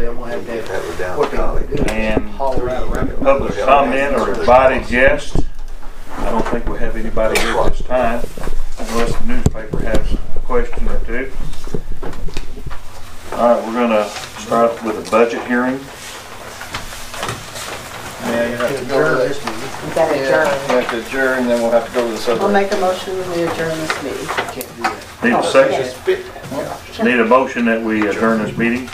I'm gonna have to That was down what to college. And haul around. public comment or invited guest. I don't think we have anybody here at this time, unless the newspaper has a question or two. All right, we're gonna start with a budget hearing. Yeah, you have to go to this. You gotta adjourn. You have to adjourn, then we'll have to go to this I'll other. make a motion to adjourn this meeting. Can't do that. Need a Oh, second? yes. Need a motion that we adjourn this meeting?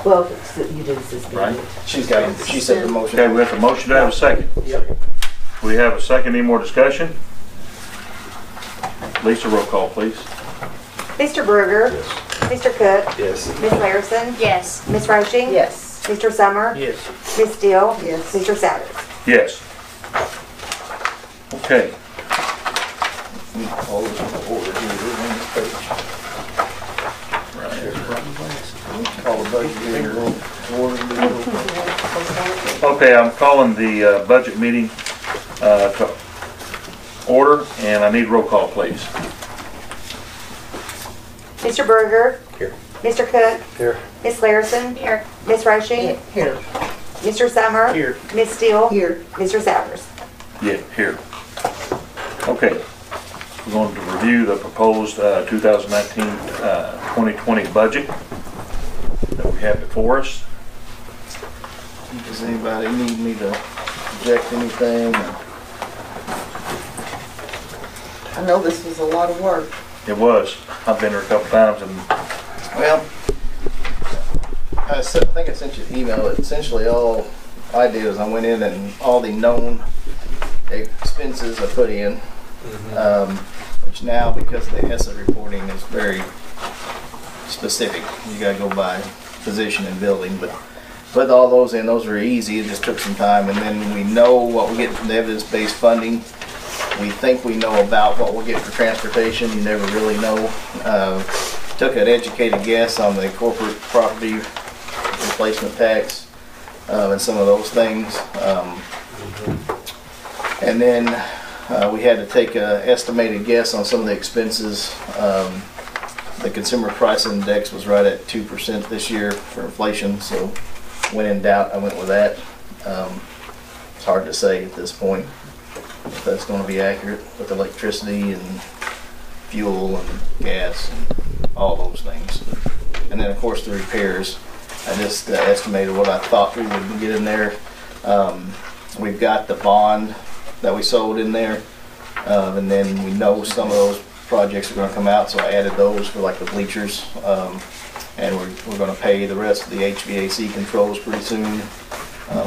Well, you did this Right. meeting. She's got it. She said the motion. Okay, we have a motion to have a second. Yep. We have a second. Any more discussion? Lisa, roll call, please. Mr. Berger. Yes. Mr. Cook. Yes. Ms. Larison. Yes. Ms. Roaching. Yes. Mr. Summer. Yes. Ms. Steele. Yes. Mr. Savage. Yes. Okay. All this in order here, on this page. Call the budget here. Okay, I'm calling the budget meeting to order, and I need roll call, please. Mr. Berger. Here. Mr. Cook. Here. Ms. Larison. Here. Ms. Roaching. Here. Mr. Summer. Here. Ms. Steele. Here. Mr. Savage. Yeah, here. Okay. We're going to review the proposed 2019-2020 budget that we have before us. Does anybody need me to object anything? I know this was a lot of work. It was. I've been there a couple times, and Well, I think I sent you an email. Essentially, all I did is I went in and all the known expenses I put in, which now, because the ESSA reporting is very specific, you gotta go by position and building, but put all those in. Those were easy. It just took some time, and then we know what we get from the evidence-based funding. We think we know about what we'll get for transportation. You never really know. Took an educated guess on the corporate property replacement tax and some of those things. And then we had to take an estimated guess on some of the expenses. The consumer price index was right at 2% this year for inflation, so when in doubt, I went with that. It's hard to say at this point if that's going to be accurate with electricity and fuel and gas and all those things. And then of course the repairs, I just estimated what I thought we would get in there. We've got the bond that we sold in there, and then we know some of those projects are going to come out, so I added those for like the bleachers, and we're going to pay the rest of the HVAC controls pretty soon,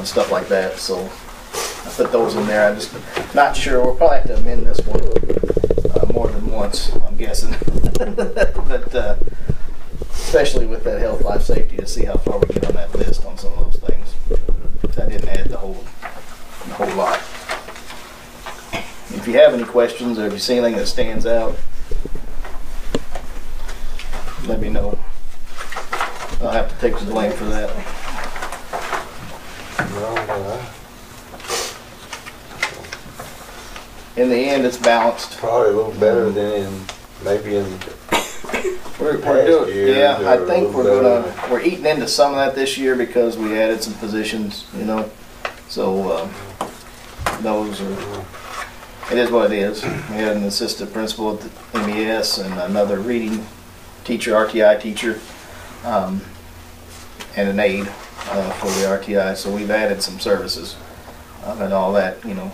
stuff like that. So I put those in there. I'm just not sure. We'll probably have to amend this one more than once, I'm guessing. But especially with that health, life, safety, to see how far we get on that list on some of those things. I didn't add the whole lot. If you have any questions or if you see anything that stands out, let me know. I'll have to take the blame for that. In the end, it's balanced. Probably a little better than maybe in We're past doing, years, yeah, I or a think little we're eating into some of that this year because we added some positions, you know. So those are, it is what it is. We had an assistant principal at the MES and another reading teacher, RTI teacher, and an aide for the RTI. So we've added some services and all that, you know,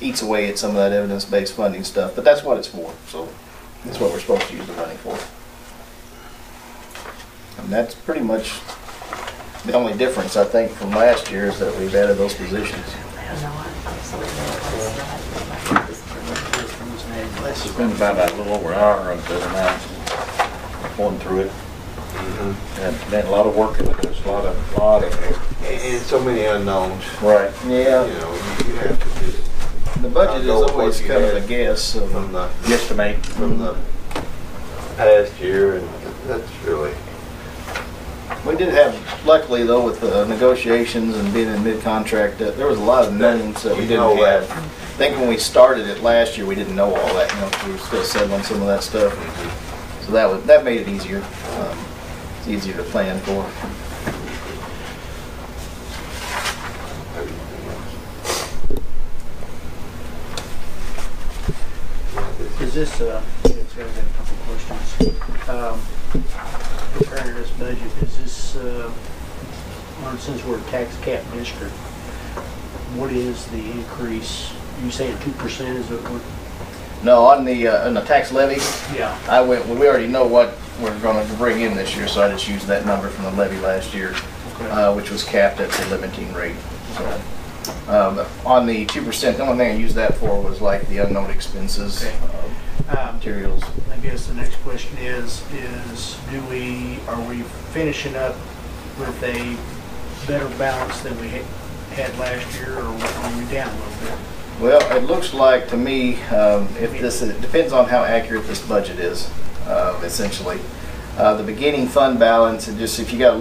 eats away at some of that evidence-based funding stuff. But that's what it's for. So that's what we're supposed to use the money for. And that's pretty much the only difference, I think, from last year is that we've added those positions. it's been about a little over an hour until now, going through it. And man, a lot of work into this, a lot of and so many unknowns. right. Yeah, You know, you have to just the budget is know what always you kind of had a guess. Of, from the Guesstimate. past year, and that's really. we did have, luckily though, with the negotiations and being in mid-contract, there was a lot of knowns that we You didn't know have. that. I think when we started it last year, we didn't know all that. You know, we were still settling some of that stuff, so that made it easier. It's easier to plan for. Is this, I've got a couple questions. Preparing this budget, is this, since we're a tax cap district, what is the increase? You saying 2% is what we're? No, on the tax levy, Yeah. we already know what we're going to bring in this year, so I just used that number from the levy last year, Okay. which was capped at the limiting rate. So, on the 2%, the only thing I used that for was like the unknown expenses, Okay. materials. I guess the next question is are we finishing up with a better balance than we had last year, or are we down a little bit? Well, it looks like to me, it depends on how accurate this budget is, essentially. The beginning fund balance, and just if you got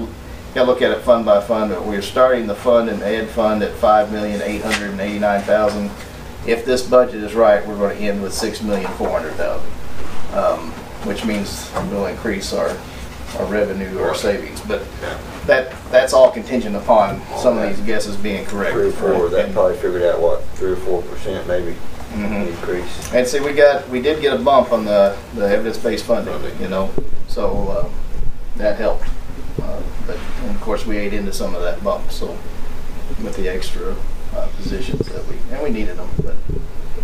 to look at it fund by fund, but we're starting the fund and ed fund at $5,889,000. If this budget is right, we're going to end with $6,400,000, which means we'll increase our revenue or savings. But that's all contingent upon some of these guesses being correct. 3 or 4, that And- probably figured out what, 3 or 4% maybe Mhm. increase. And see, we did get a bump on the evidence-based funding, you know, so that helped. But and of course, we ate into some of that bump, so with the extra positions that we needed them, but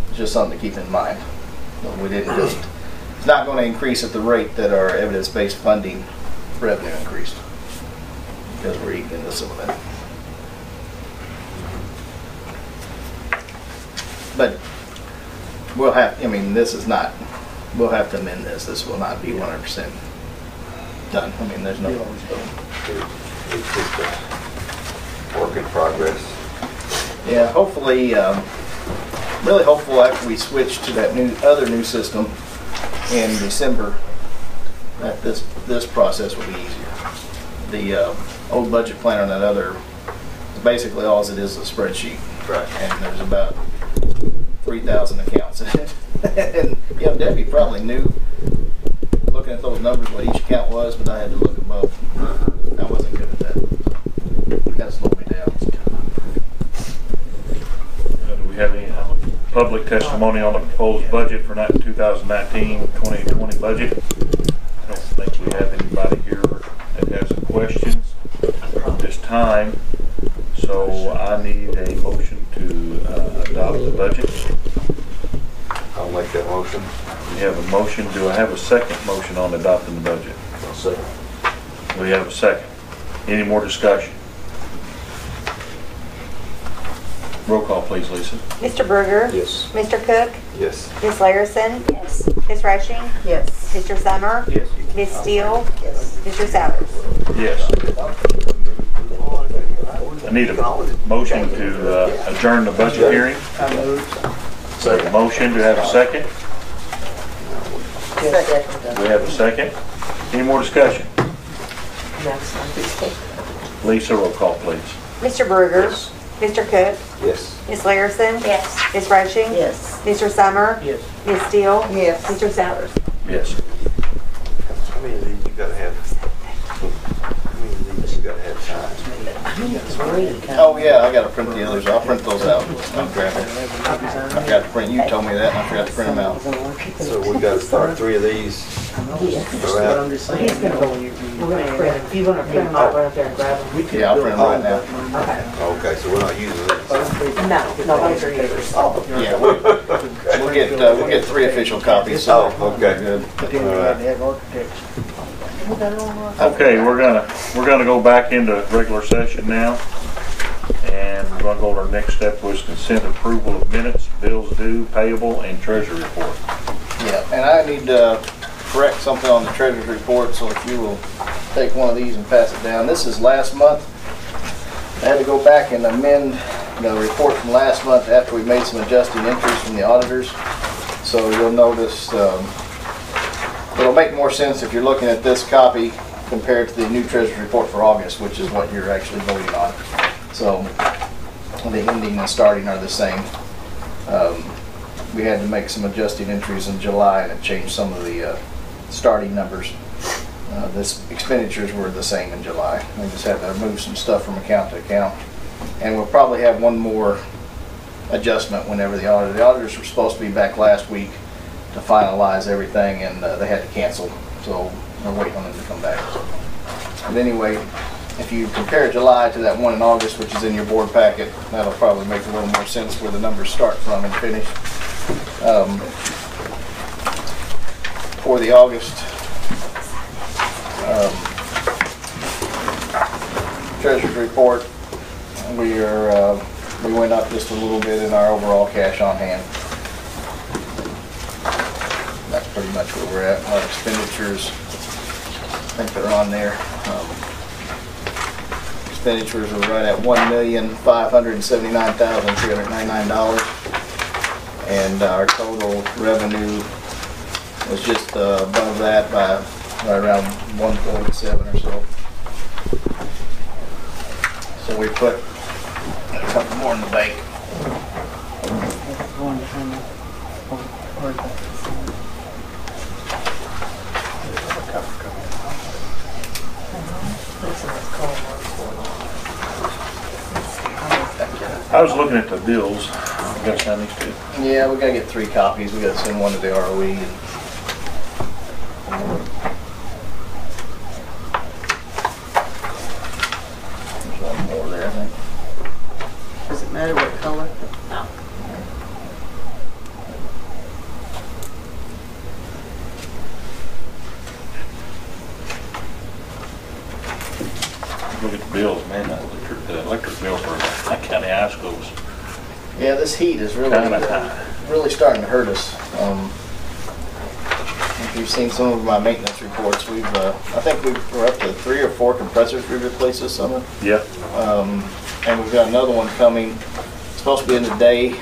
it's just something to keep in mind. So we didn't just, it's not going to increase at the rate that our evidence-based funding revenue increased, because we're eating into some of that. But we'll have, I mean, we'll have to amend this. This will not be 100% done. I mean, there's no. It's just a work in progress. Yeah, hopefully, really hopeful after we switch to that other new system in December, that this process will be easier. The old budget planner and that other, basically all it is a spreadsheet. Right. And there's about 3,000 accounts in it. And Debbie probably knew, looking at those numbers, what each account was, but I had to look them up. I wasn't good at that. That slowed me down. Do we have any public testimony on the proposed budget for 2019-2020 budget? I don't think we have anybody here that has questions at this time, so I need a motion to adopt the budget. I'll make that motion. We have a motion. Do I have a second motion on adopting the budget? I'll second. We have a second. Any more discussion? Roll call, please, Lisa. Mr. Berger? Yes. Mr. Cook? Yes. Ms. Larison? Yes. Ms. Rushing? Yes. Mr. Summer? Yes. Ms. Steele? Yes. Mr. Sowers? Yes. I need a motion to adjourn the budget hearing. I moved. A motion, do I have a second? Second. We have a second. Any more discussion? Lisa, roll call, please. Mr. Berger? Yes. Mr. Cook? Yes. Ms. Larison? Yes. Ms. Rushing? Yes. Mr. Summer? Yes. Ms. Steele? Yes. Mr. Sowers? Yes. How many of these you gotta have? How many of these you gotta have signed? Oh yeah, I gotta print the others. I'll print those out. I'll grab it. I forgot to print. You told me that, and I forgot to print them out. So we gotta start 3 of these. Go out. I'm just saying. We're gonna print them. If you wanna print them, I'll run up there and grab them. Yeah, I'll print them right now. Okay. Okay, so we're not using this. No, those are yours. Yeah, we'll get 3 official copies. So Oh, okay. good. But then we had to have architects. Okay, we're gonna go back into regular session now, and we're gonna go to our next step, was consent approval of minutes, bills due, payable, and treasury report. Yeah, and I need to correct something on the treasurer's report, so if you will take one of these and pass it down. This is last month. I had to go back and amend the report from last month after we made some adjusting entries from the auditors. So you'll notice it'll make more sense if you're looking at this copy compared to the new treasurer's report for August, which is what you're actually voting on. So the ending and starting are the same. We had to make some adjusting entries in July, and it changed some of the starting numbers. This expenditures were the same in July. We just had to move some stuff from account to account. And we'll probably have one more adjustment whenever the auditors were supposed to be back last week. to finalize everything, and they had to cancel, so we're waiting on them to come back. But anyway, if you compare July to that one in August, which is in your board packet, that'll probably make a little more sense where the numbers start from and finish. For the August treasurer's report, we went up just a little bit in our overall cash on hand. That's pretty much where we're at. Our expenditures, I think they're on there. Expenditures are right at $1,579,399, and our total revenue was just above that by right around 1.7 or so. So we put a couple more in the bank. I was looking at the bills. You gotta sign these too. Yeah, we gotta get 3 copies. We gotta send one to the ROE. And there's one more there, I think. Does it matter what color? No. Look at the bills, man. The electric bill for County High Schools. Yeah, this heat is really, Kinda high. really starting to hurt us. If you've seen some of my maintenance reports, I think we're up to 3 or 4 compressors we replaced this summer. Yeah. And we've got another one coming. It's supposed to be in the day,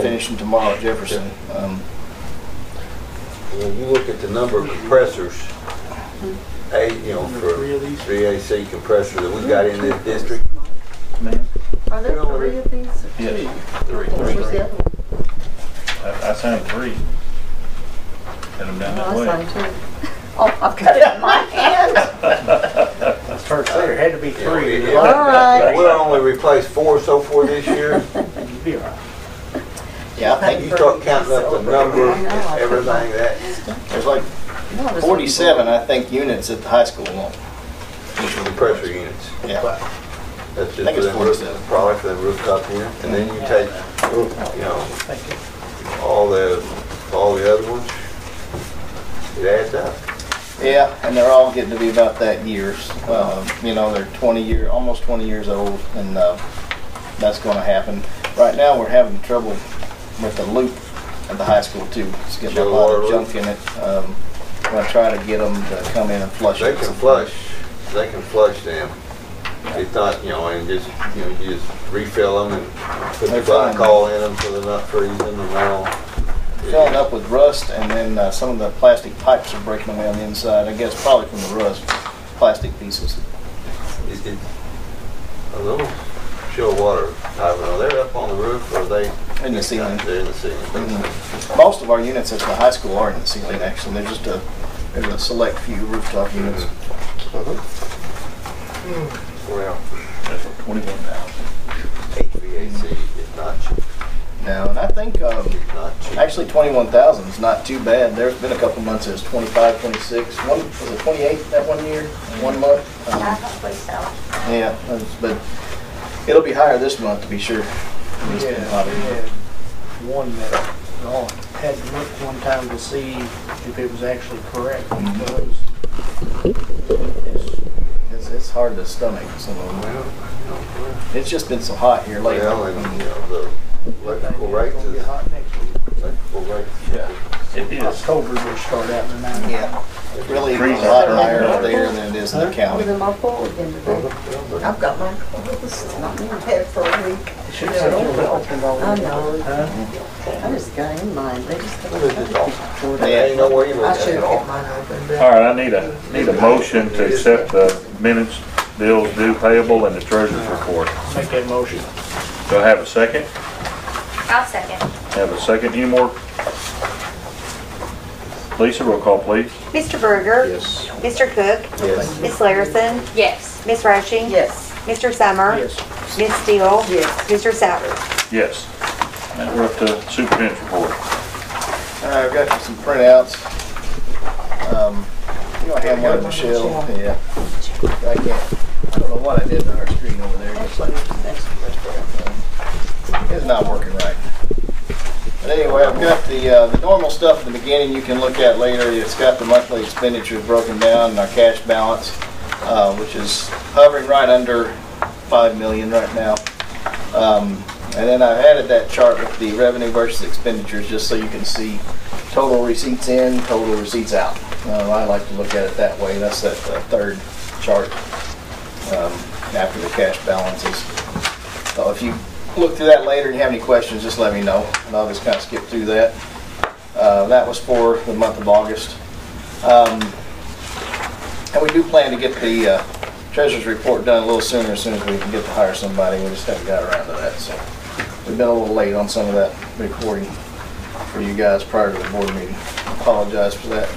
finishing tomorrow at Jefferson. When you look at the number of compressors, for 3 AC compressors that we got in this district, Man. Are there 3 of these? Yes. 3. Where's the other one? I signed 3. Had them down Oh, that I way. signed 2. Oh, I've got it in my hand. That's first there, had to be 3. Yeah. All right. we'll only replace 4 so far this year. You'd be all right. Yeah, I think You start counting up the number and everything that, there's like No, this 47, I think, units at the high school alone. compressor units. Yeah. That's just I think it's for them roof, 47. probably for the rooftop unit. And then you take, Thank you. all the other ones, it adds up. Yeah, and they're all getting to be about that years. They're almost 20 years old, and that's going to happen. Right now, we're having trouble with the loop at the high school too. It's getting a lot of junk in it. I'm going to try to get them to come in and flush They it. can flush them. It's not, and just, you just refill them and put the They're fine. glycol in them so they're not freezing and all. Filling up with rust, and then some of the plastic pipes are breaking away on the inside. I guess probably from the rust, plastic pieces. A little chill water, they're up on the roof or are they? In the ceiling. They're in the ceiling. Mhm. Most of our units at the high school are in the ceiling, actually. There's just there's a select few rooftop units. Well, That's for 21,000. HVAC is not cheap. Now, and I think It's not cheap. actually 21,000 is not too bad. There's been a couple months it was 25, 26. Was it 28 that one year? 1 month? Yeah, but it'll be higher this month to be sure. It's been Yeah, hotter. we had one that had to look one time to see if it was actually correct, because It's hard to stomach some of them. It's just been so hot here lately. Well, and the electrical rates it's gonna is, get hot next week. electrical rates. Yeah. It is. October will start out in the 90s. Yeah, it's really a lot higher up there than it is in the I was county. in my pool again today. I've got my clothes not in my head for a week. Should have opened all I the know. Huh? I just got in mine. They just What is this all? got There ain't no way you I look should at have it kept mine open. All right, I need a motion to accept the minutes, bills due payable, and the treasurer's report. Make that motion. Do I have a second? I'll second. Have a second, any more? Lisa, roll call, please. Mr. Berger? Yes. Mr. Cook? Yes. Ms. Larison? Yes. Ms. Rushing? Yes. Mr. Summer? Yes. Ms. Steele? Yes. Mr. Souter? Yes. Now we're up to superintendent's report. I've got you some printouts. You don't have one, Michelle? Yeah. I can't. I don't know what I did to our screen over there. It's not working right. But anyway, I've got the normal stuff at the beginning you can look at later. It's got the monthly expenditures broken down and our cash balance, which is hovering right under $5 million right now. And then I added that chart with the revenue versus expenditures just so you can see total receipts in, total receipts out. I like to look at it that way. That's that third chart after the cash balances. So if you look through that later and you have any questions, just let me know. And I'll just kind of skip through that. That was for the month of August. And we do plan to get the treasurer's report done a little sooner as soon as we can get to hire somebody. We just haven't got around to that. So we've been a little late on some of that recording for you guys prior to the board meeting. I apologize for that.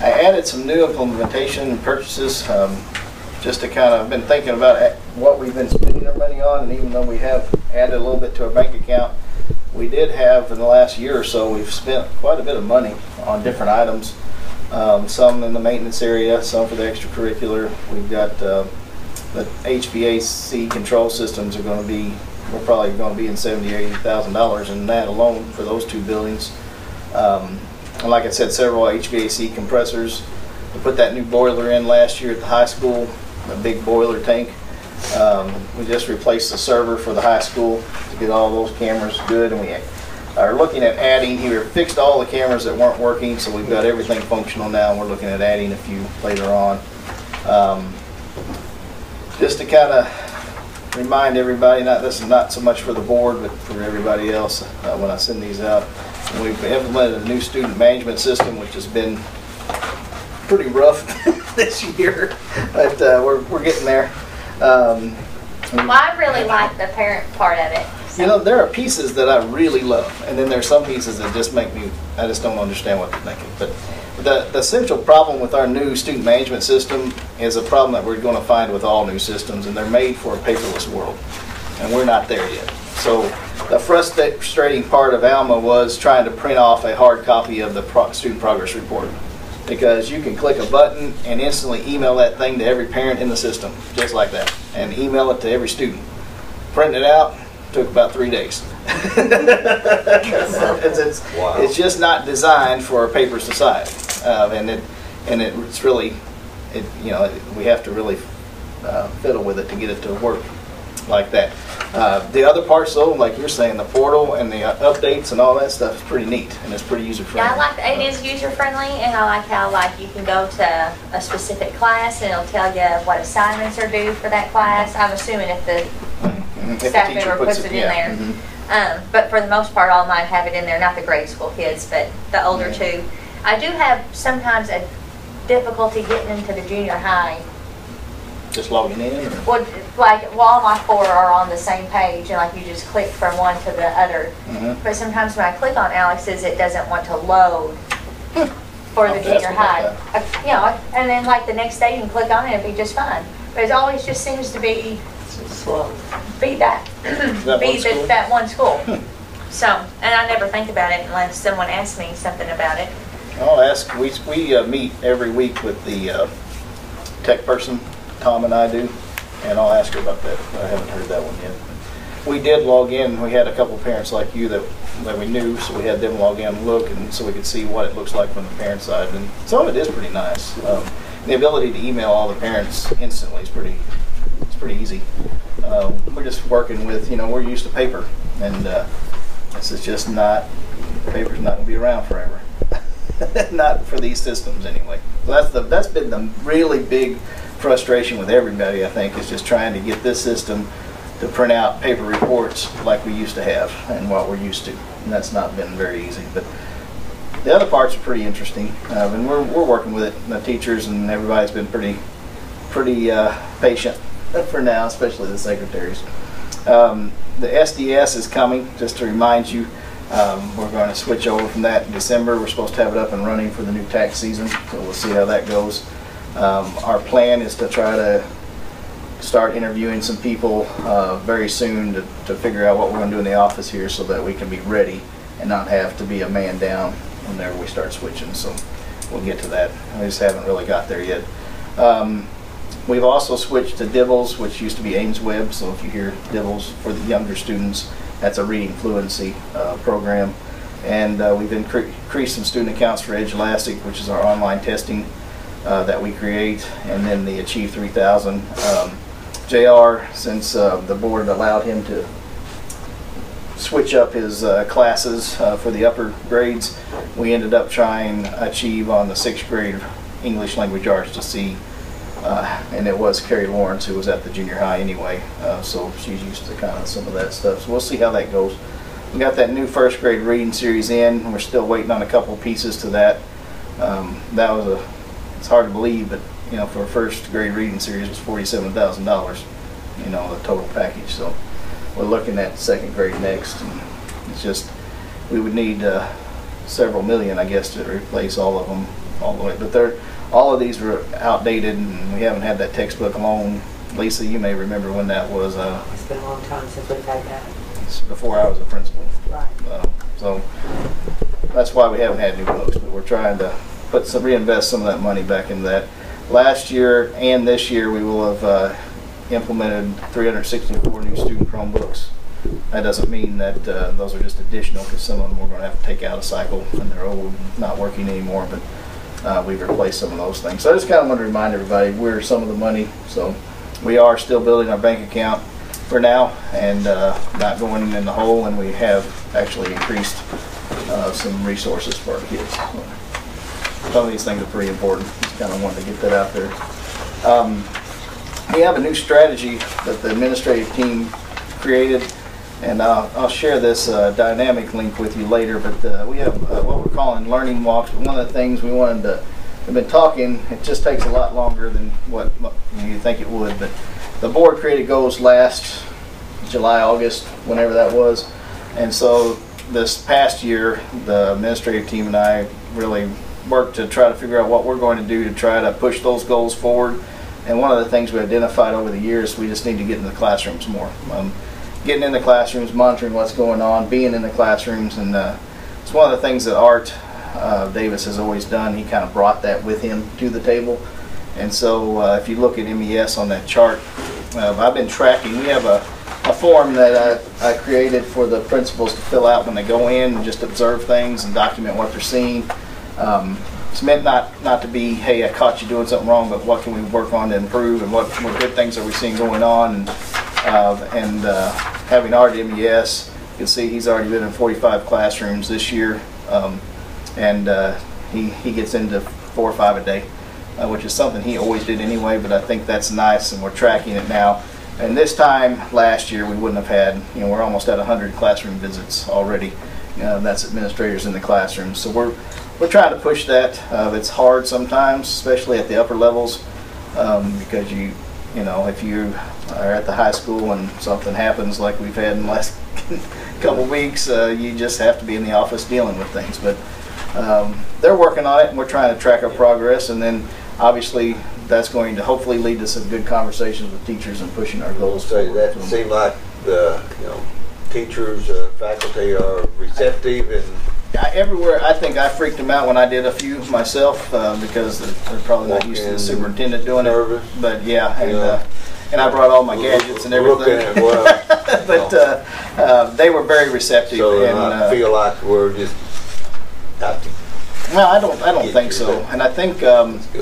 I added some new implementation purchases just to kind of, I've been thinking about what we've been spending our money on, and even though we have added a little bit to our bank account, we did have in the last year or so, we've spent quite a bit of money on different items. Some in the maintenance area, some for the extracurricular. We've got the HVAC control systems are going to be, we're probably going to be in $70,000 or $80,000 in that alone for those two buildings. And like I said, several HVAC compressors. We put that new boiler in last year at the high school, a big boiler tank. We just replaced the server for the high school to get all those cameras good, and we are looking at adding here, fixed all the cameras that weren't working, so we've got everything functional now, and we're looking at adding a few later on. Just to kind of remind everybody, this is not so much for the board, but for everybody else when I send these out. We've implemented a new student management system, which has been pretty rough this year, but we're getting there. Well, I really like the parent part of it. So. You know, there are pieces that I really love, and then there's some pieces that just make me, I just don't understand what they're thinking. But the central problem with our new student management system is a problem that we're going to find with all new systems, and they're made for a paperless world, and we're not there yet. So the frustrating part of Alma was trying to print off a hard copy of the student progress report, because you can click a button and instantly email that thing to every parent in the system, just like that, and email it to every student. Printing it out took about 3 days. It's just not designed for a paper society, and it's really, we have to really fiddle with it to get it to work like that. The other parts, though, like you're saying, the portal and the updates and all that stuff is pretty neat, and it's pretty user friendly. Yeah, I like it is user friendly, and I like how you can go to a specific class and it'll tell you what assignments are due for that class. I'm assuming if the staff member puts it in there. Mm-hmm. But for the most part, all mine have it in there. Not the grade school kids, but the older two. I do have sometimes a difficulty getting into the junior high. Just logging in? Or? Well, like, all my 4 are on the same page, and like you just click from one to the other. Mm-hmm. But sometimes when I click on Alex's, it doesn't want to load for the junior high. And then like the next day you can click on it and it'll be just fine. But it always just seems to be that one school. So, and I never think about it unless someone asks me something about it. I'll ask. We meet every week with the tech person. Tom and I do, and I'll ask her about that. I haven't heard that one yet. We did log in. We had a couple of parents like you that we knew, so we had them log in and look, and so we could see what it looks like from the parent side. And some of it is pretty nice. The ability to email all the parents instantly is pretty easy. We're just working with, we're used to paper, and this is just not, paper's not going to be around forever. Not for these systems anyway. So that's been the really big frustration with everybody, I think, is just trying to get this system to print out paper reports like we used to have and what we're used to. And that's not been very easy. But the other parts are pretty interesting, and we're working with it. And the teachers and everybody's been pretty patient for now, especially the secretaries. The SDS is coming, just to remind you. We're going to switch over from that in December. We're supposed to have it up and running for the new tax season, so we'll see how that goes. Our plan is to try to start interviewing some people very soon to figure out what we're going to do in the office here so that we can be ready and not have to be a man down whenever we start switching. So we'll get to that. I just haven't really got there yet. We've also switched to Dibbles, which used to be Ames Web. So if you hear Dibbles for the younger students, that's a reading fluency program. And we've increased some student accounts for Edge Elastic, which is our online testing that we create, and then the Achieve 3000. JR, since the board allowed him to switch up his classes for the upper grades, we ended up trying Achieve on the 6th grade English Language Arts to see, and it was Carrie Lawrence who was at the junior high anyway, so she's used to kind of some of that stuff. So we'll see how that goes. We got that new 1st grade reading series in, and we're still waiting on a couple pieces to that. That was it's hard to believe, but you know, for a 1st grade reading series, it was $47,000, you know, the total package. So we're looking at 2nd grade next, and it's just, we would need several million, I guess, to replace all of them all the way. But all of these were outdated, and we haven't had that textbook long. Lisa, you may remember when that was. It's been a long time since we've had that. It's before I was a principal. Right. So that's why we haven't had new books, but we're trying to reinvest some of that money back into that. Last year and this year, we will have implemented 364 new student Chromebooks. That doesn't mean that those are just additional, because some of them we're going to have to take out a cycle and they're old and not working anymore, but we've replaced some of those things. So I just kind of want to remind everybody where some of the money, so we are still building our bank account for now and not going in the hole, and we have actually increased some resources for our kids. So some of these things are pretty important. Just kind of wanted to get that out there. We have a new strategy that the administrative team created, and I'll share this dynamic link with you later, but we have what we're calling learning walks. But one of the things we wanted to, we've been talking, it just takes a lot longer than what you think it would, but the board created goals last July, August, whenever that was, and so this past year, the administrative team and I really worked to try to figure out what we're going to do to try to push those goals forward. And one of the things we identified over the years, we just need to get in the classrooms more. Getting in the classrooms, monitoring what's going on, being in the classrooms, and it's one of the things that Art Davis has always done. He kind of brought that with him to the table. And so if you look at MES on that chart, I've been tracking. We have a form that I created for the principals to fill out when they go in and just observe things and document what they're seeing. It's meant not to be, hey, I caught you doing something wrong, but what can we work on to improve, and what good things are we seeing going on. And having Art MES, you can see he's already been in 45 classrooms this year, and he gets into 4 or 5 a day, which is something he always did anyway, but I think that's nice, and we're tracking it now. And this time last year we wouldn't have had, you know, we're almost at 100 classroom visits already. That's administrators in the classroom. So we're trying to push that. It's hard sometimes, especially at the upper levels, because you know, if you are at the high school and something happens like we've had in the last couple weeks, you just have to be in the office dealing with things. But they're working on it, and we're trying to track our progress, and then obviously that's going to hopefully lead to some good conversations with teachers and pushing our goals. So that seemed like the teachers, faculty are receptive, and everywhere. I think I freaked them out when I did a few myself because they're probably not used to the superintendent doing nervous. It. But yeah, and I brought all my gadgets and everything. But they were very receptive. So and I feel like we're just out to. Well, I don't think so, and I think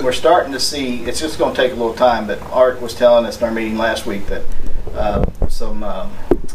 we're starting to see. It's just going to take a little time. But Art was telling us in our meeting last week that some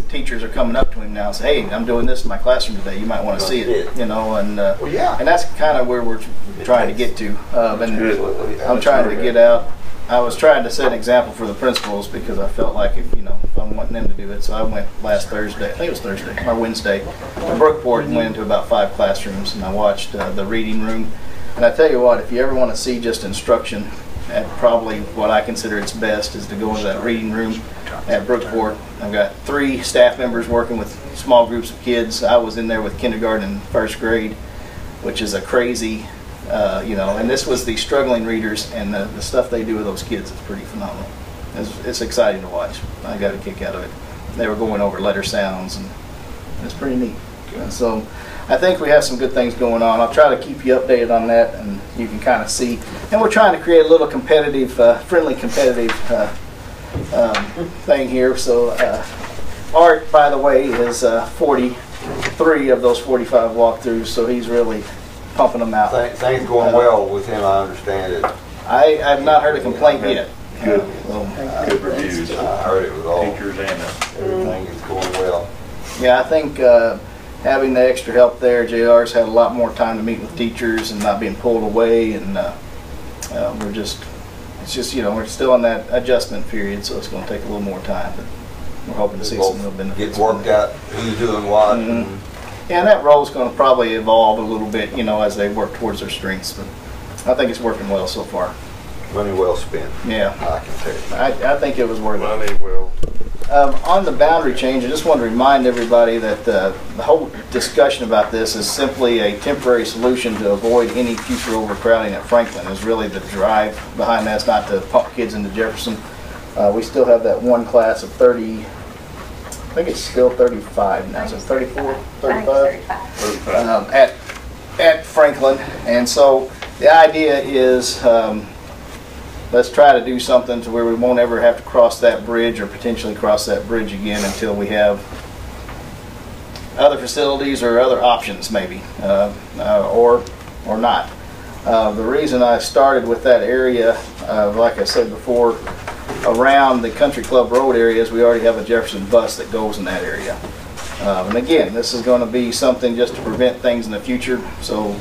teachers are coming up to him now and say, "Hey, I'm doing this in my classroom today. You might want to see it." And and that's kind of where we're trying to get to. And I'm trying to get out. I was trying to set an example for the principals because I felt like if I'm wanting them to do it. So I went last Thursday, I think it was Thursday or Wednesday, to Brookport and went into about 5 classrooms, and I watched the reading room. And I tell you what, if you ever want to see just instruction at probably what I consider its best, is to go into that reading room at Brookport. I've got 3 staff members working with small groups of kids. I was in there with kindergarten and 1st grade, which is a crazy, and this was the struggling readers, and the stuff they do with those kids is pretty phenomenal. It's exciting to watch. I got a kick out of it. They were going over letter sounds, and it's pretty neat. So I think we have some good things going on. I'll try to keep you updated on that, and you can kind of see. And we're trying to create a little competitive, friendly competitive thing here. So Art, by the way, is 43 of those 45 walkthroughs, so he's really pumping them out. Things going well with him, I understand it. I've not heard a complaint yet. Good. Good reviews. I heard it was all, Teachers and everything is going well. Yeah, I think having the extra help there, JR's had a lot more time to meet with teachers and not being pulled away, and it's just, we're still in that adjustment period, so it's going to take a little more time, but we're hoping to see some real benefits. Get worked out who's doing what. Yeah, and that role's going to probably evolve a little bit, as they work towards their strengths, but I think it's working well so far. Money well spent. Yeah. I can tell you. I think it was worth it. Money well. On the boundary change, I just want to remind everybody that the whole discussion about this is simply a temporary solution to avoid any future overcrowding at Franklin. Is really the drive behind that. It's not to pump kids into Jefferson. We still have that one class of 30, I think it's still 35 now. So 34, 35? 35. At Franklin. And so the idea is let's try to do something to where we won't ever have to cross that bridge or potentially cross that bridge again until we have other facilities or other options maybe, or not. The reason I started with that area, like I said before, around the Country Club Road areas, we already have a Jefferson bus that goes in that area. And again, this is going to be something just to prevent things in the future. So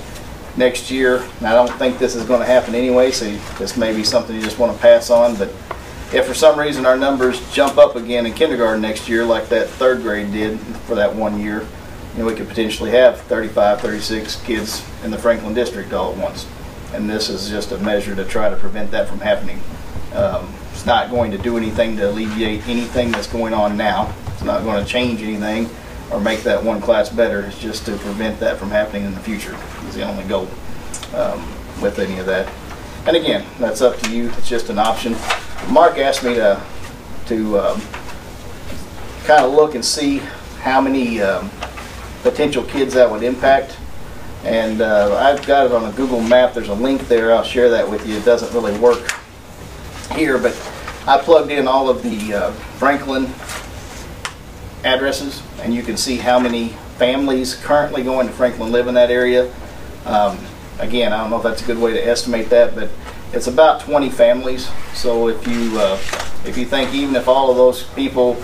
next year, and I don't think this is going to happen anyway, so this may be something you just want to pass on, but if for some reason our numbers jump up again in kindergarten next year like that third grade did for that 1 year, we could potentially have 35, 36 kids in the Franklin district all at once. And this is just a measure to try to prevent that from happening. It's not going to do anything to alleviate anything that's going on now. It's not going to change anything or make that one class better. It's just to prevent that from happening in the future is the only goal with any of that. And again, that's up to you. It's just an option. Mark asked me to kind of look and see how many potential kids that would impact. And I've got it on a Google map. There's a link there. I'll share that with you. It doesn't really work here, but I plugged in all of the Franklin addresses, and you can see how many families currently going to Franklin live in that area. Again, I don't know if that's a good way to estimate that, but it's about 20 families. So if you think even if all of those people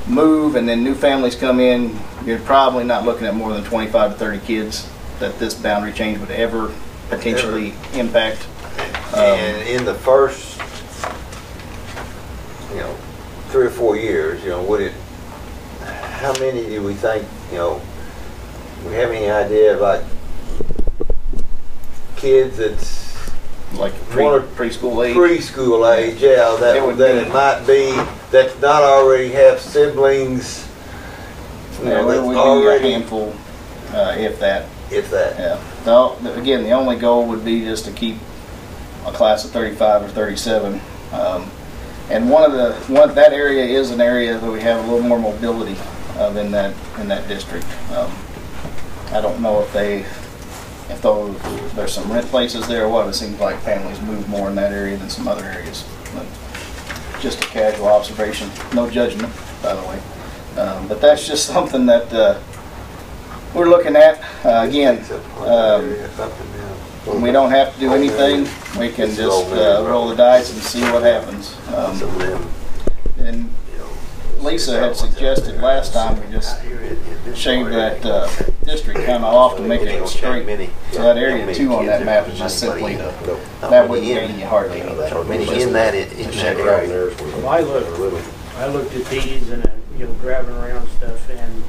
move and then new families come in, you're probably not looking at more than 25 to 30 kids that this boundary change would ever potentially impact. And in the first 3 or 4 years, would it, how many do we think, we have any idea about kids that's like preschool age? Preschool age, yeah, that it might be, that not already have siblings. There would be a handful, if that. If that. Yeah. No, again, the only goal would be just to keep a class of 35 or 37. And that area is an area that we have a little more mobility in that district. I don't know if there's some rent places there or what. It seems like families move more in that area than some other areas. But just a casual observation, no judgment, by the way. But that's just something that we're looking at. Again, we don't have to do anything. We can just roll the dice and see what happens. And Lisa had suggested last time we just shave that district kind of off to make it straight. So that area 2 on that map is just simply, that wouldn't gain you hardly anything. In that area. Well, I looked at these and driving around stuff, and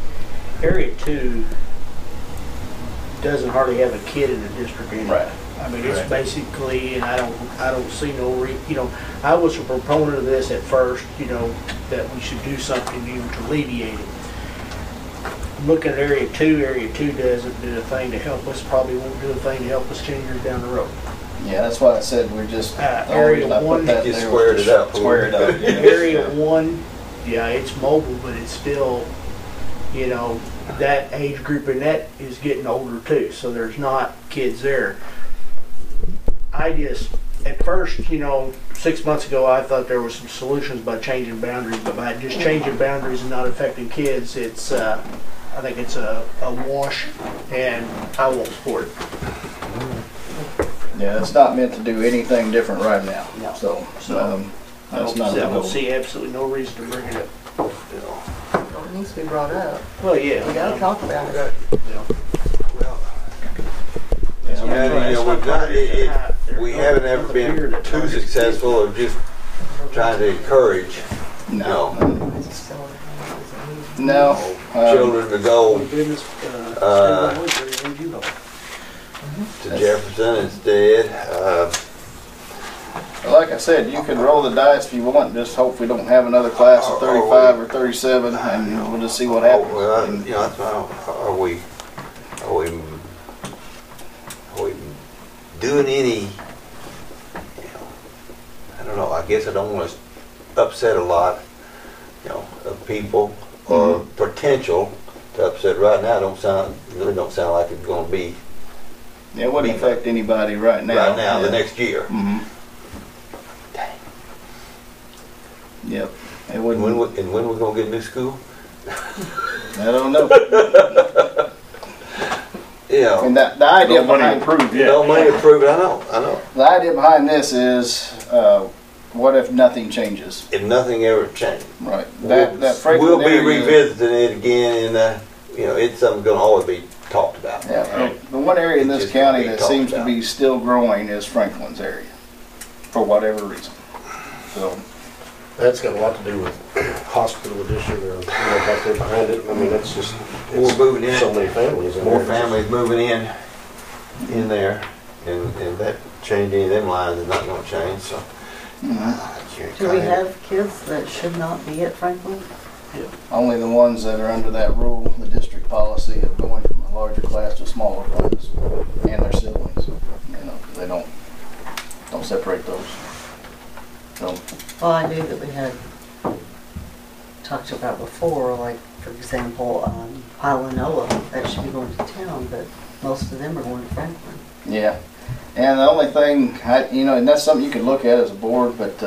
area 2 doesn't hardly have a kid in the district anymore. Right. I mean, it's basically, and I don't see no I was a proponent of this at first, that we should do something to alleviate it. Looking at area 2 doesn't do a thing to help us, probably won't do a thing to help us 10 years down the road. Yeah, that's why I said we're just area 1, just squared it up. Square it up. Area 1, yeah, it's mobile, but it's still, that age group in that is getting older too, so there's not kids there. I just, at first, 6 months ago, I thought there were some solutions by changing boundaries, but by just changing boundaries and not affecting kids, it's, I think it's a wash, and I won't support it. Yeah, it's not meant to do anything different right now, No. so, I that's not. don't see absolutely no reason to bring it up. It needs to be brought up. Well, yeah. We gotta talk about it. We haven't ever been too successful of just trying to encourage, No. children to go Uh, to Jefferson instead. Like I said, you can roll the dice if you want, just hope we don't have another class of 35 or 37, and we'll just see what happens. Well, that's why, are we doing any, I don't know, I guess I don't want to upset a lot, of people, or potential to upset right now. Really don't sound like it's going to be Yeah, it wouldn't affect anybody right now. right now, Yeah. the next year. Mhm. Yep, it And wouldn't. when we're going to get a new school? I don't know. Yeah. And the idea No money behind approved yet. No money approved, I know. the idea behind this is, what if nothing changes? If nothing ever changed. Right. That Franklin We'll be area- revisiting it again, and it's something going to always be talked about. Yeah, the one area in It's this just gonna county be that talked seems to about. be still growing is Franklin's area, for whatever reason. So, That's got a lot to do with hospital addition or, back there behind it. I mean, that's just, We're moving in. so many families in More there. families moving in there, and that changing of them lines is not going to change. So. Do we have kids that should not be at Franklin? only the ones that are under that rule, the district policy of going from a larger class to a smaller class, and their siblings, 'cause they don't separate those. So, Well, I knew that we had talked about before, like, for example, Pilanoa, that should be going to town, but most of them are going to Franklin. yeah. And the only thing, and that's something you could look at as a board, but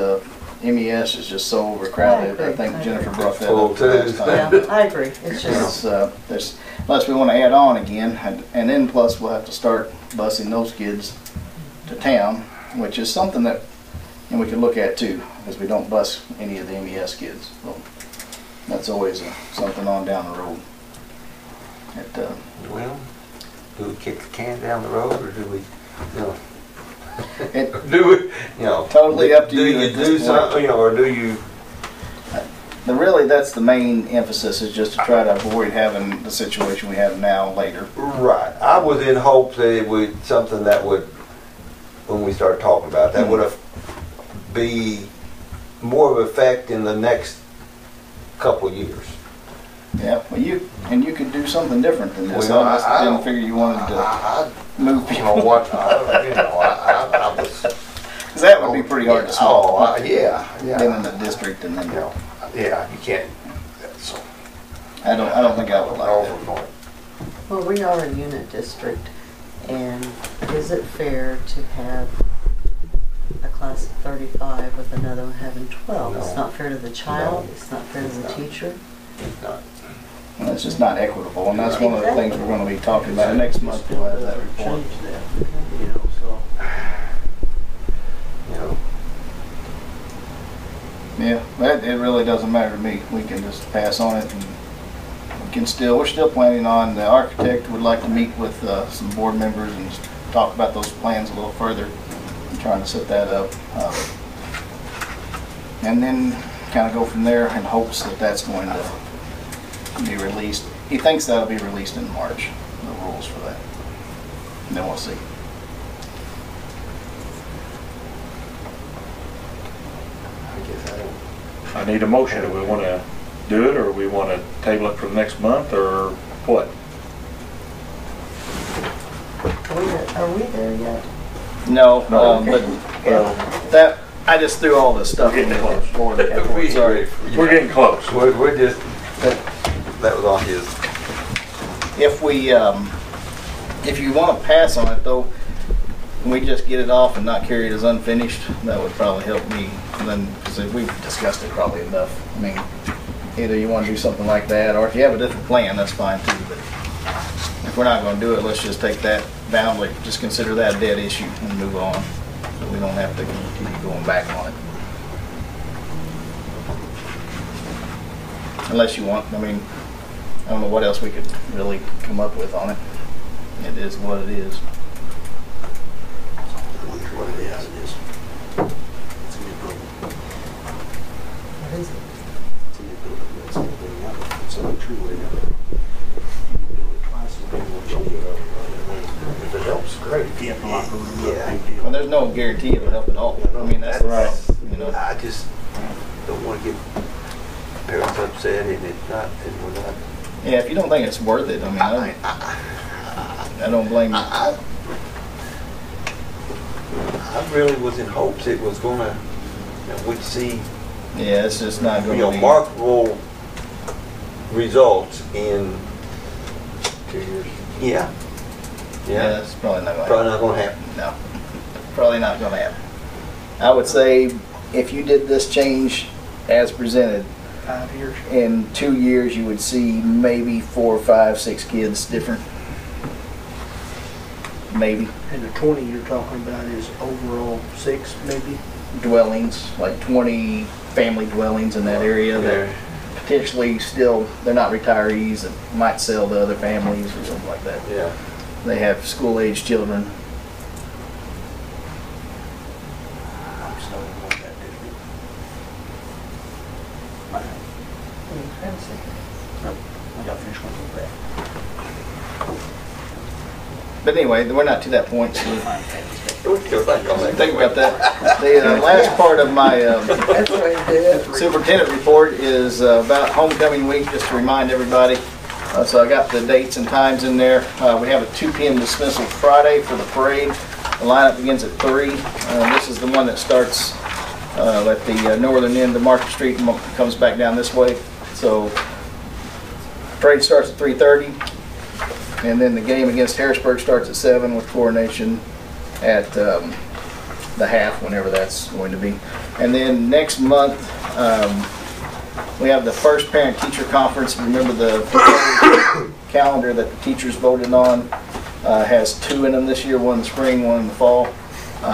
MES is just so overcrowded. I I agree. think Jennifer brought that Full up last too. time. Yeah, I agree. It's just, There's, unless we want to add on again, and then plus we'll have to start busing those kids to town, which is something that, and we could look at too, because we don't bus any of the MES kids. So that's always something on down the road. Well, do we kick the can down the road, or do we, It- do we, Totally up to you Do you at this do point. something, or do you? Really, that's the main emphasis, is just to try to avoid having the situation we have now later. Right. I was in hopes that it would, something that would, when we start talking about that, would have be more of effect in the next couple of years. Yeah, well, you could do something different than this. Well, I just I didn't don't- figure you wanted to I move you people. know what, I was. 'Cause that would be pretty hard to swallow. Yeah, Being in the district and then, yeah, you can't, so. I don't think I would like that. well, we are a unit district, and is it fair to have a class of 35 with another one having 12? It's No. not fair to the child, No. it's not fair to the No. teacher. And it's just not equitable, and that's one of the things we're gonna be talking about next month. We'll have that report. Change that, so. Yeah, it really doesn't matter to me. We can just pass on it, and we're still planning on, the architect would like to meet with some board members and just talk about those plans a little further. I'm trying to set that up. And then kind of go from there in hopes that that's going to be released. He thinks that'll be released in March, the rules for that. And then we'll see. I need a motion. Do we want to do it, or we want to table it for the next month, or what? Are we there yet? No, No. but that, I just threw all this stuff We're in getting there. close. Board capital. Sorry. We're getting close. We're just, that was on his if you want to pass on it though, we just get it off and not carry it as unfinished, that would probably help me. And then, because we've discussed it probably enough. I mean, either you want to do something like that, or if you have a different plan, that's fine too. But if we're not going to do it, let's just take that down, like just consider that a dead issue and move on, so we don't have to continue going back on it. Unless you want, I mean, I don't know what else we could really come up with on it. It is what it is. What it is, it is. It's a new building. What is it? It's a new building. It's a new building. It's a true way out there. You build it twice as big as what you do. If it helps, great. If you have a locker room, Yeah. big deal. Well, there's no guarantee it'll help at all. I mean, that's Right. you know. I just don't want to get parents upset and it's not, and we're not. Yeah, if you don't think it's worth it, I mean, I don't blame you. I really was in hopes it was gonna, we'd see, Yeah, it's just not going to be. marketable results in 2 years. Yeah. Yeah, it's probably not going to Probably happen. not gonna happen. No, probably not going to happen. I would say if you did this change as presented, 5 years. in 2 years you would see maybe 4, 5, 6 kids different. Maybe. And the 20 you're talking about is overall 6, maybe? Dwellings, like 20 family dwellings in that area that potentially still, they're not retirees and might sell to other families or something like that. Yeah. They have school-age children. I'm still not that different. I got finished one with that. But anyway, we're not to that point, so We'll go back on that. think about that. The last part of my That's the way to do it. superintendent report is about homecoming week, just to remind everybody. So I got the dates and times in there. We have a 2 p.m. dismissal Friday for the parade. The lineup begins at 3. This is the one that starts at the northern end of Market Street and comes back down this way. So parade starts at 3:30, and then the game against Harrisburg starts at 7 with coronation at the half, whenever that's going to be. And then next month, we have the first parent-teacher conference. Remember the calendar that the teachers voted on has 2 in them this year, one in the spring, one in the fall.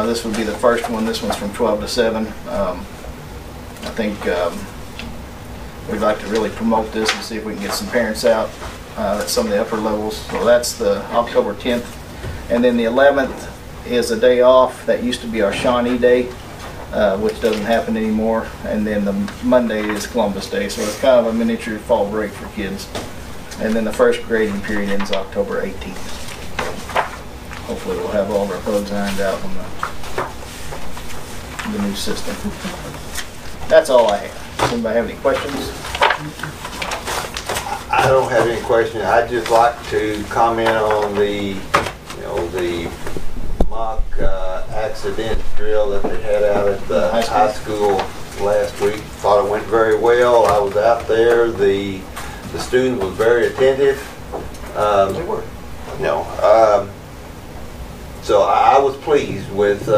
This would be the first one. This one's from 12 to 7. I think we'd like to really promote this and see if we can get some parents out at some of the upper levels. So that's the October 10th. And then the 11th is a day off. That used to be our Shawnee Day, which doesn't happen anymore. And then the Monday is Columbus Day. So it's kind of a miniature fall break for kids. And then the first grading period ends October 18th. So hopefully we'll have all of our bugs ironed out on the new system. That's all I have. Does anybody have any questions? I don't have any questions. I'd just like to comment on the mock accident drill that they had out at the high school last week. Thought it went very well. I was out there. The student was very attentive. They were. So I was pleased with with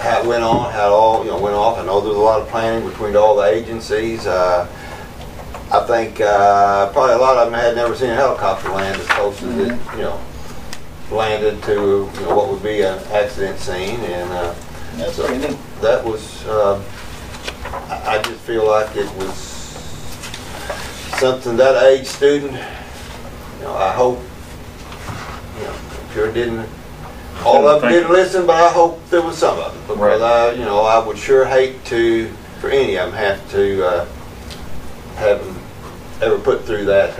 how it went on, how it all went off. I know there was a lot of planning between all the agencies. I think probably a lot of them had never seen a helicopter land as close as it landed to what would be an accident scene, and That's so pretty neat. that was. I just feel like it was something that age student. I hope. Sure didn't. All of them didn't listen, but I hope there was some of them, because I would sure hate for any of them have to have them ever put through that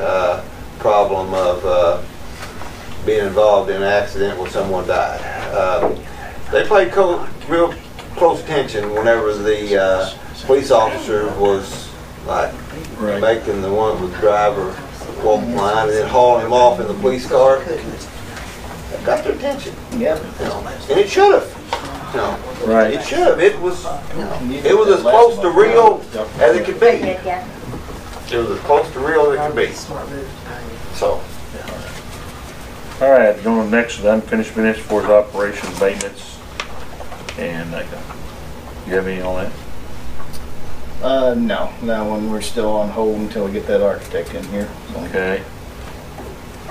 problem of being involved in an accident where someone died. They paid real close attention whenever the police officer was like making the one with the driver walk the line and then hauling him off in the police car. Got their attention. Yeah. And it should have. Right. It should have. It was as close to real as it could be. Yeah. It was as close to real as it could be, Smart move to pay. so. All right, going next to the unfinished business for his operations maintenance. And you have any on that? No, that one we're still on hold until we get that architect in here. So. Okay,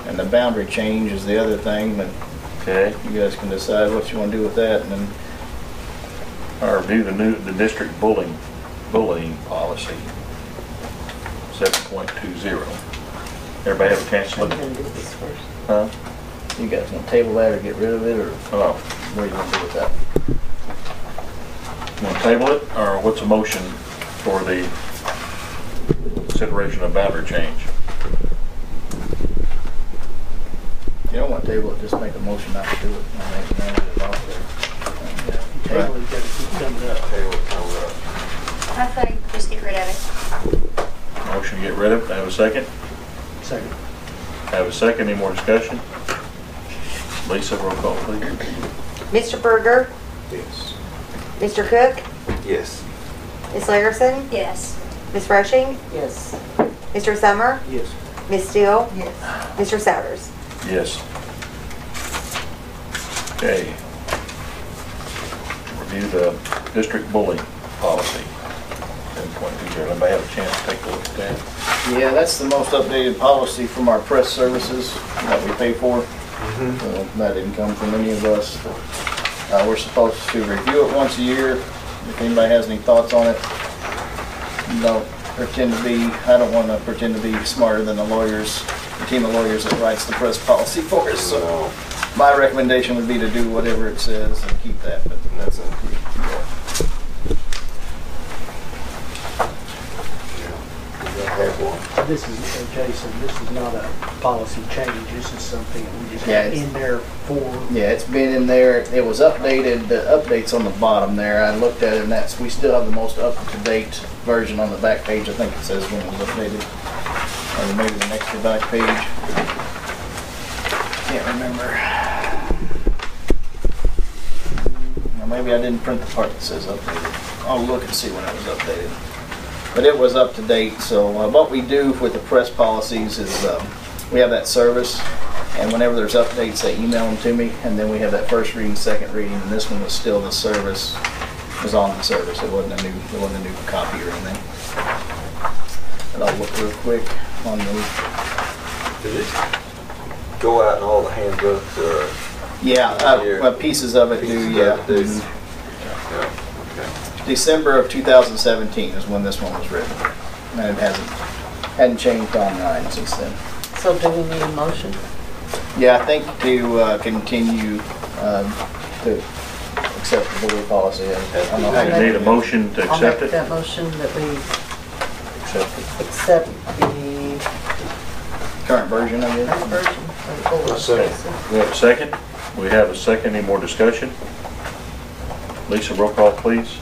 And the boundary change is the other thing, but okay. you guys can decide what you want to do with that. And then Or review the district bullying policy, 7.20. Everybody have a chance to I'm look? gonna do this first. Huh? you guys want to table that or get rid of it, or Oh, what do you want to do with that? you want to table it, or what's a motion for the consideration of boundary change? You don't want to table it, just make a motion not to do it. And make it off there. Table, you gotta keep coming up. I think just get rid of it. Motion to get rid of it, have a second? Second. Have a second, any more discussion? Lisa, roll call please. Mr. Berger, Yes. Mr. Cook, Yes. Ms. Larison, Yes. Ms. Rushing, Yes. Mr. Summer, Yes. Ms. Steele, Yes. Mr. Souders. Yes. Okay. Review the district bullying policy, 7.20. Anybody have a chance to take a look at that? Yeah, that's the most updated policy from our press services that we pay for. So that didn't come from any of us. We're supposed to review it once a year. If anybody has any thoughts on it, don't pretend to be, I don't want to pretend to be smarter than the lawyers, the team of lawyers that writes the press policy for us. So my recommendation would be to do whatever it says and keep that, but that's up to you. This is, Jason, this is not a policy change, this is something that we just Yeah, have it's- in there for. Yeah, it's been in there. It was updated. The update's on the bottom there. I looked at it, and that's, we still have the most up-to-date version on the back page. I think it says when it was updated. Or maybe the next to back page. Can't remember. Or maybe I didn't print the part that says updated. I'll look and see when it was updated. But it was up to date. So what we do with the press policies is we have that service. And whenever there's updates, they email them to me, and then we have that first reading, second reading, and this one was still the service, was on the service. It wasn't a new copy or anything. And I'll look real quick on the. Did it go out in all the handbooks or? Yeah, pieces of it do, yeah. Do. Mhm. Yeah. December of 2017 is when this one was written, and it hadn't changed online since then. So do we need a motion? Yeah, I think to continue to accept the bully policy. I don't know how You you need a motion to I'll accept make it? that motion that we Accept it. accept the current version of it. current version of the bullet. We have a second? We have a second, any more discussion? Lisa, roll call please.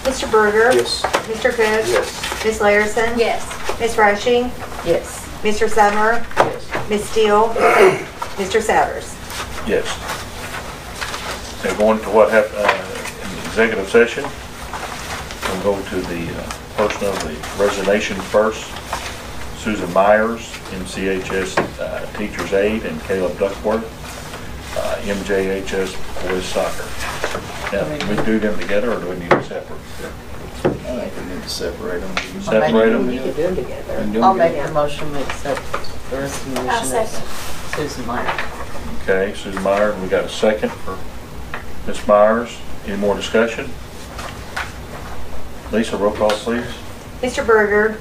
Mr. Berger. Yes. Mr. Cook. Yes. Ms. Larison. Yes. Ms. Rushing, Yes. Mr. Summer, Yes. Ms. Steele, Mr. Souders. Yes. Now going to what happened in the executive session. We'll go to the person of the resignation first. Susan Myers, MCHS teacher's aide, and Caleb Duckworth, MJHS boys soccer. Now, do we do them together or do we need them separate? I think we need to separate them. Separate them? We can do them together. And do 'em I'll make together. the motion to accept the resignation I'll of second. Susan Meyer. Okay, Susan Myers, we got a second for Ms. Myers. Any more discussion? Lisa, roll call please. Mr. Berger,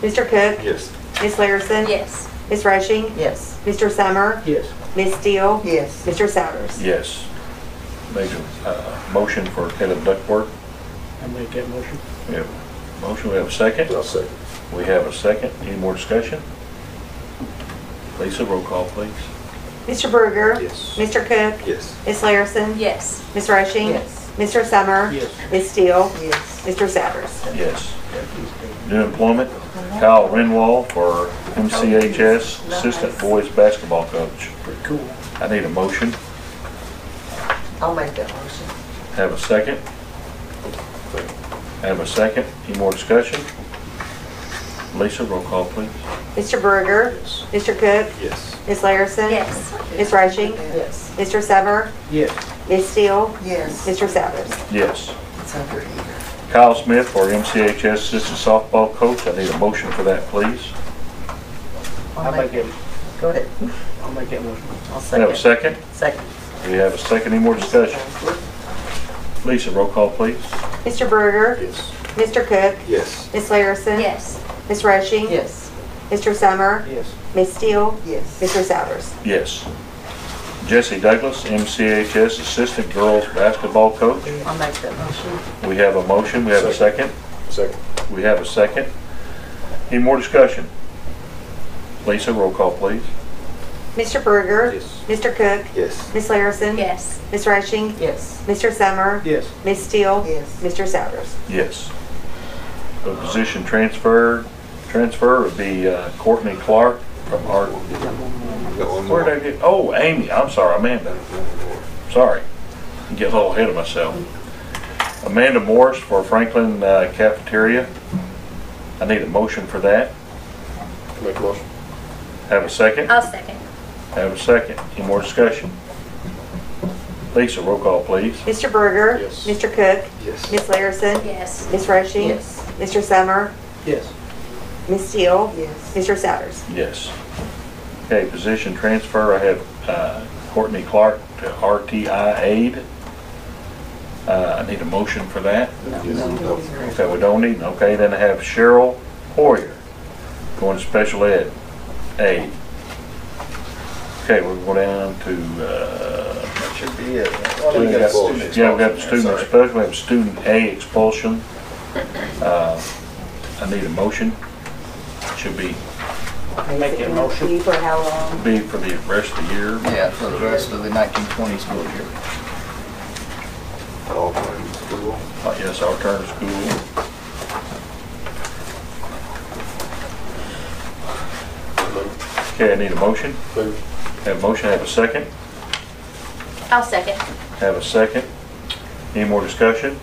Mr. Cook, Yes. Ms. Larison, Yes. Ms. Rushing, Yes. Mr. Summer, Yes. Ms. Steele, Yes. Mr. Souders. Yes. Make a motion for Caleb Duckworth. I make that motion. We have a motion, we have a second. I'll second. We have a second. Any more discussion? Lisa, roll call please. Mr. Berger, Yes. Mr. Cook, Yes. Ms. Larison, Yes. Ms. Rushing, Yes. Mr. Summer, Yes. Ms. Steele, Yes. Mr. Souders. Yes. New employment, Kyle Renwall for MCHS Assistant Boys Basketball Coach. Pretty cool. I need a motion. I'll make that motion. Have a second. Have a second. Any more discussion? Lisa, roll call, please. Mr. Berger, Yes. Mr. Cook, Yes. Ms. Larison. Yes. Ms. Rushing, Yes. Mr. Summer, Yes. Ms. Steele, Yes. Mr. Savage. Yes. It's under here. Kyle Smith for MCHS assistant softball coach. I need a motion for that, please. I'll make it, Go ahead. I'll make that motion. I'll We have a second. second? Second. We have a second. Any more discussion? Lisa, roll call, please. Mr. Berger, Yes. Mr. Cook, Yes. Ms. Larison. Yes. Ms. Rushing. Yes. Mr. Summer, Yes. Ms. Steele, Yes. Mr. Savage. Yes. Jesse Douglas, MCHS assistant girls basketball coach. I'll make that motion. We have a motion. We have a second. Second. We have a second. Any more discussion? Lisa, roll call, please. Mr. Berger, Yes. Mr. Cook, Yes. Ms. Larison. Yes. Ms. Rushing, Yes. Mr. Summer, Yes. Ms. Steele, Yes. Mr. Savage. Yes. The position transfer would be Courtney Clark from our, Got one where more. did I get, oh, Amy, I'm sorry, Amanda. Sorry, get a little ahead of myself. Amanda Morris for Franklin Cafeteria. I need a motion for that. Make a motion. Have a second? I'll second. Have a second. Any more discussion? Lisa, roll call, please. Mr. Berger, Yes. Mr. Cook, Yes. Ms. Larison, Yes. Ms. Rushing, Yes. Mr. Summer, Yes. Ms. Steele, Yes. Mr. Savage. Yes. Okay, position transfer, I have Courtney Clark to RTI aide. I need a motion for that. Okay, we don't need, okay, then I have Cheryl Hoyer going to special ed aide. Okay, we'll go down to, That should be it. we We got got- student yeah, we got expulsion student there, sorry. expulsion, we have student A expulsion. I need a motion. Should be Make that motion. Be for how long? for the rest of the year. Yeah, for the rest of the 1920 school year. All from school. Yes, our turn to school. Okay, I need a motion. Move. Have a motion, have a second. I'll second. Have a second. Any more discussion?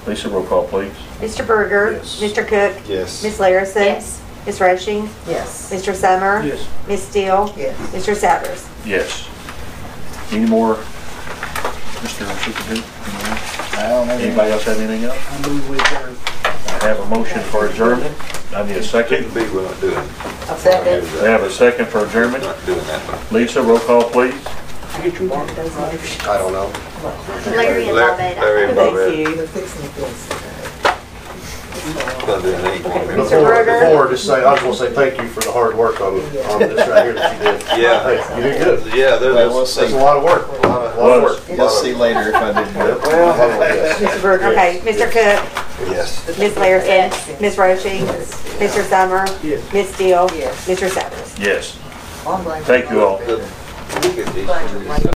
Lisa, roll call, please. Mr. Berger, Yes. Mr. Cook, Yes. Ms. Larison, Yes. Ms. Rushing, Yes. Mr. Summer, Yes. Ms. Steele, Yes. Mr. Savage. Yes. Any more, Mr. Superintendent? I don't know. Anybody else have anything else? I move with adjourn. I have a motion for adjournment. I need a second. Couldn't be, we're not doing. I'll second. I have a second for adjournment. Not doing that one. Lisa, roll call, please. Get your mark. I don't know. Larry and Bobette. Larry and Thank Bobette. you. We're fixing this. Not doing anything. Mr. Berger? Before, just say, I just want to say thank you for the hard work on this right here that you did. Yeah. Hey, you did good. Yeah, Well, we'll there's, see. That's a lot of work, a lot of work. You'll see later if I did good. Mr. Berger, okay, Mr. Cook, yes. Ms. Larison, Ms. Rushing, Mr. Summer, Yes. Ms. Steele, Yes. Mr. Savage. Yes. Well, I'm glad Thank you all. Look at these.